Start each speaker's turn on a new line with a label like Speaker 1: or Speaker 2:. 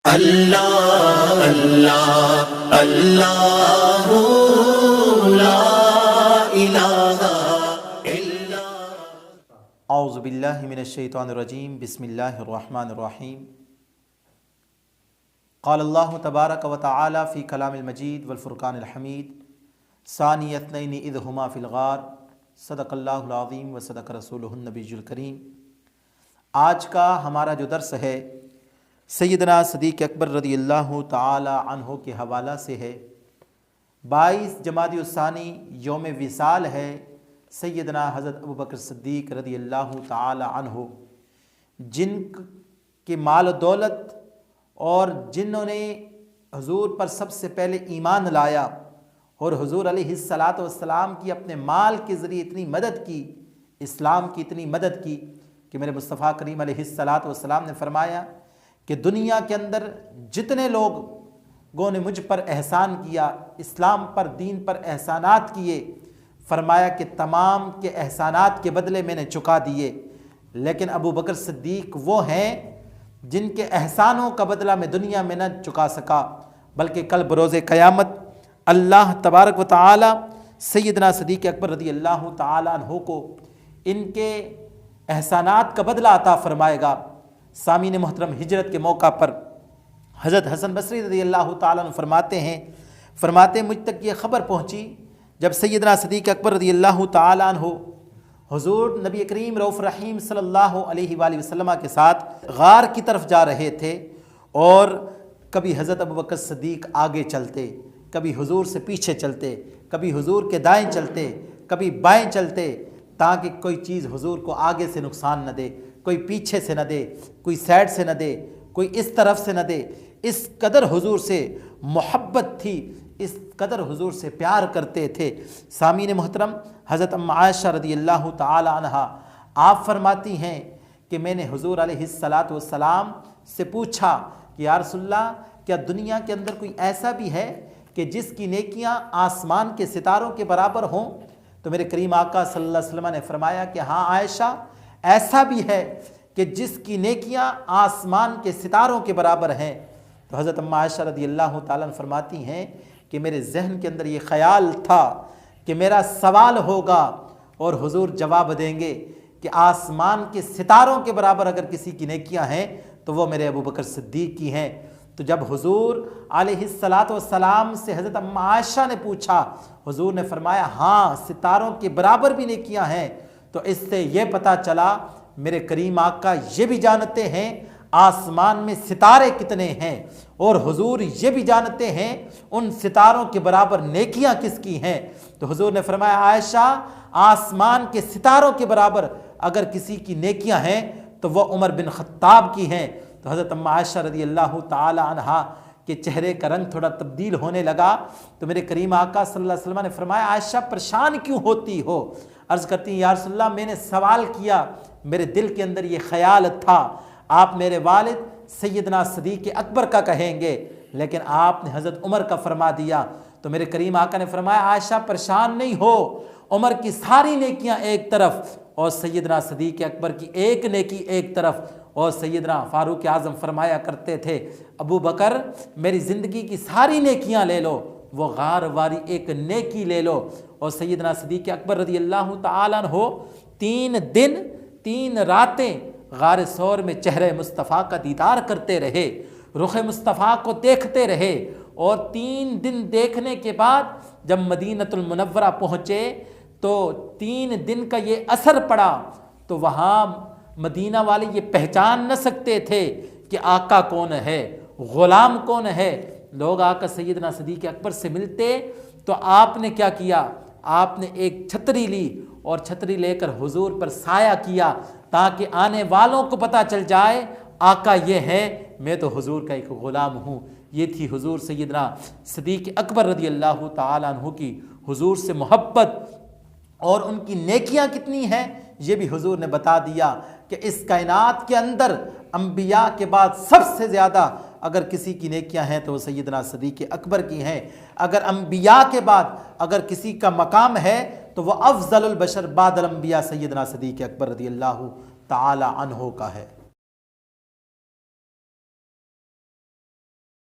Speaker 1: اللہ اللہ اللہ لا الہ الا۔
Speaker 2: اعوذ باللہ من الشیطان الرجیم، بسم اللہ الرحمن الرحیم۔ قال اللہ تبارک و تعالی فی کلام المجید والفرقان الحمید، ثانی اثنین اذ ہما فی الغار، صدق اللہ العظیم و صدق رسولہ النبی الکریم۔ آج کا ہمارا جو درس ہے سیدنا صدیق اکبر رضی اللہ تعالی عنہ کے حوالہ سے ہے۔ 22 جمادی الثانی یوم وصال ہے سیدنا حضرت ابوبکر صدیق رضی اللہ تعالی عنہ، جن کے مال و دولت اور جنہوں نے حضور پر سب سے پہلے ایمان لایا اور حضور علیہ السلام کی اپنے مال کے ذریعے اتنی مدد کی، اسلام کی اتنی مدد کی کہ میرے مصطفیٰ کریم علیہ السلام نے فرمایا کہ دنیا کے اندر جتنے لوگوں نے مجھ پر احسان کیا، اسلام پر، دین پر احسانات کیے، فرمایا کہ تمام کے احسانات کے بدلے میں نے چکا دیے، لیکن ابو بکر صدیق وہ ہیں جن کے احسانوں کا بدلہ میں دنیا میں نہ چکا سکا، بلکہ کل بروز قیامت اللہ تبارک و تعالی سیدنا صدیق اکبر رضی اللہ تعالی عنہ کو ان کے احسانات کا بدلہ عطا فرمائے گا۔ سامعین محترم، ہجرت کے موقع پر حضرت حسن بصری رضی اللہ تعالیٰ عنہ فرماتے مجھ تک یہ خبر پہنچی جب سیدنا صدیق اکبر رضی اللہ تعالیٰ عنہ حضور نبی کریم رؤوف رحیم صلی اللہ علیہ وآلہ وسلم کے ساتھ غار کی طرف جا رہے تھے، اور کبھی حضرت ابوبکر صدیق آگے چلتے، کبھی حضور سے پیچھے چلتے، کبھی حضور کے دائیں چلتے، کبھی بائیں چلتے، تاکہ کوئی چیز حضور کو آگے سے نقصان نہ دے، کوئی پیچھے سے نہ دے، کوئی سائڈ سے نہ دے، کوئی اس طرف سے نہ دے۔ اس قدر حضور سے محبت تھی، اس قدر حضور سے پیار کرتے تھے۔ سامعین محترم، حضرت ام عائشہ رضی اللہ تعالی عنہا آپ فرماتی ہیں کہ میں نے حضور علیہ السلام سے پوچھا کہ یا رسول اللہ، کیا دنیا کے اندر کوئی ایسا بھی ہے کہ جس کی نیکیاں آسمان کے ستاروں کے برابر ہوں؟ تو میرے کریم آقا صلی اللہ علیہ وسلم نے فرمایا کہ ہاں عائشہ، ایسا بھی ہے کہ جس کی نیکیاں آسمان کے ستاروں کے برابر ہیں۔ تو حضرت ام عائشہ رضی اللہ تعالیٰ عنہ فرماتی ہیں کہ میرے ذہن کے اندر یہ خیال تھا کہ میرا سوال ہوگا اور حضور جواب دیں گے کہ آسمان کے ستاروں کے برابر اگر کسی کی نیکیاں ہیں تو وہ میرے ابوبکر صدیق کی ہیں۔ تو جب حضور علیہ السلام سے حضرت ام عائشہ نے پوچھا، حضور نے فرمایا ہاں ستاروں کے برابر بھی نیکیاں ہیں، تو اس سے یہ پتہ چلا میرے کریم آقا یہ بھی جانتے ہیں آسمان میں ستارے کتنے ہیں، اور حضور یہ بھی جانتے ہیں ان ستاروں کے برابر نیکیاں کس کی ہیں۔ تو حضور نے فرمایا عائشہ، آسمان کے ستاروں کے برابر اگر کسی کی نیکیاں ہیں تو وہ عمر بن خطاب کی ہیں۔ تو حضرت ام عائشہ رضی اللہ تعالی عنہا کے چہرے کا رنگ تھوڑا تبدیل ہونے لگا، تو میرے کریم آقا صلی اللہ علیہ وسلم نے فرمایا عائشہ پریشان کیوں ہوتی ہو؟ عرض کرتی ہیں یا رسول اللہ، میں نے سوال کیا، میرے دل کے اندر یہ خیال تھا آپ میرے والد سیدنا صدیق اکبر کا کہیں گے، لیکن آپ نے حضرت عمر کا فرما دیا۔ تو میرے کریم آقا نے فرمایا عائشہ پریشان نہیں ہو، عمر کی ساری نیکیاں ایک طرف اور سیدنا صدیق اکبر کی ایک نیکی ایک طرف۔ اور سیدنا فاروق اعظم فرمایا کرتے تھے ابو بکر میری زندگی کی ساری نیکیاں لے لو، وہ غار واری ایک نیکی لے لو۔ اور سیدنا صدیق اکبر رضی اللہ تعالیٰ عنہ 3 دن 3 راتیں غار ثور میں چہرہ مصطفیٰ کا دیدار کرتے رہے، رخ مصطفیٰ کو دیکھتے رہے، اور 3 دن دیکھنے کے بعد جب مدینۃ المنورہ پہنچے تو 3 دن کا یہ اثر پڑا، تو وہاں مدینہ والے یہ پہچان نہ سکتے تھے کہ آقا کون ہے، غلام کون ہے۔ لوگ آ کر سیدنا صدیق اکبر سے ملتے تو آپ نے کیا کیا، آپ نے ایک چھتری لی اور چھتری لے کر حضور پر سایہ کیا تاکہ آنے والوں کو پتہ چل جائے آقا یہ ہے، میں تو حضور کا ایک غلام ہوں۔ یہ تھی حضور سیدنا صدیق اکبر رضی اللہ تعالیٰ عنہ کی حضور سے محبت، اور ان کی نیکیاں کتنی ہیں یہ بھی حضور نے بتا دیا کہ اس کائنات کے اندر انبیاء کے بعد سب سے زیادہ اگر کسی کی نیکیاں ہیں تو وہ سیدنا صدیق اکبر کی ہیں۔ اگر انبیاء کے بعد اگر کسی کا مقام ہے تو وہ افضل البشر بعد الانبیاء سیدنا صدیق اکبر رضی اللہ تعالی عنہ کا ہے۔